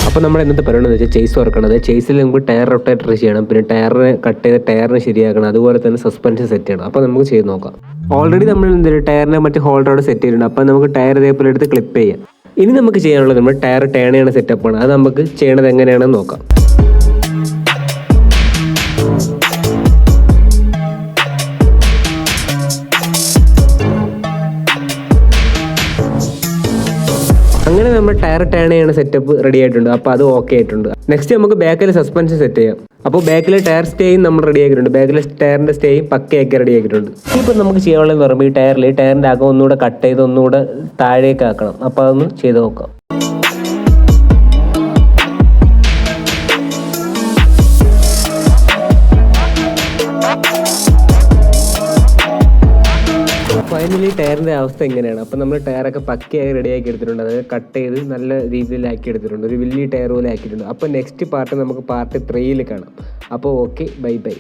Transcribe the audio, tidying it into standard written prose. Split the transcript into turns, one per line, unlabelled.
അപ്പോൾ നമ്മൾ ഇന്നത്തെ പരിപാടി വെച്ചാൽ ചേസ് വർക്കാണ്. ചേസിൽ നമുക്ക് ടയർ റൊട്ടേറ്റർ ചെയ്യണം, പിന്നെ ടയറിനെ കട്ട് ചെയ്ത് ടയറിനെ ശരിയാക്കണം, അതുപോലെ തന്നെ സസ്പെൻഷൻ സെറ്റ് ചെയ്യണം. അപ്പോൾ നമുക്ക് ചെയ്ത് നോക്കാം. ഓൾറെഡി നമ്മൾ എന്തെങ്കിലും ടയറിനെ മറ്റേ ഹോൾഡറോടെ സെറ്റ് ചെയ്തിട്ടുണ്ട്. അപ്പോൾ നമുക്ക് ടയർ ഇതേപോലെ എടുത്ത് ക്ലിപ്പ് ചെയ്യാം. ഇനി നമുക്ക് ചെയ്യാനുള്ളത് നമ്മൾ ടയർ ടേൺ ചെയ്യണ സെറ്റപ്പാണ്. അത് നമുക്ക് ചെയ്യണത് എങ്ങനെയാണെന്ന് നോക്കാം. അങ്ങനെ നമ്മൾ ടയർ ടേൺ ചെയ്യണ സെറ്റപ്പ് റെഡി ആയിട്ടുണ്ട്. അപ്പോൾ അത് ഓക്കെ ആയിട്ടുണ്ട്. നെക്സ്റ്റ് നമുക്ക് ബാക്കിൽ സസ്പെൻഷൻ സെറ്റ് ചെയ്യാം. അപ്പോൾ ബാക്കിലെ ടയർ സ്റ്റേയും നമ്മൾ റെഡി ആക്കിയിട്ടുണ്ട്. ബാക്കിലെ ടയറിൻ്റെ സ്റ്റേയും പക്കയാക്കി റെഡി ആക്കിയിട്ടുണ്ട്. ഇപ്പോൾ നമുക്ക് ചെയ്യാനുള്ളതെന്ന് പറയുമ്പോൾ ഈ ടയറിൻ്റെ അകം ഒന്നുകൂടെ കട്ട് ചെയ്ത് ഒന്നുകൂടെ താഴേക്ക് ആക്കണം. അപ്പോൾ അതൊന്ന് ചെയ്ത് നോക്കാം. ഫൈനലി ടയറിൻ്റെ അവസ്ഥ എങ്ങനെയാണ്? അപ്പോൾ നമ്മൾ ടയറൊക്കെ പക്കയായി റെഡിയാക്കി എടുത്തിട്ടുണ്ട്. അതായത് കട്ട് ചെയ്ത് നല്ല രീതിയിലാക്കി എടുത്തിട്ടുണ്ട്. ഒരു വലിയ ടയർ പോലെ ആക്കിയിട്ടുണ്ട്. അപ്പോൾ നെക്സ്റ്റ് പാർട്ട് നമുക്ക് പാർട്ട് 3 കാണാം. അപ്പോൾ ഓക്കെ, ബൈ ബൈ.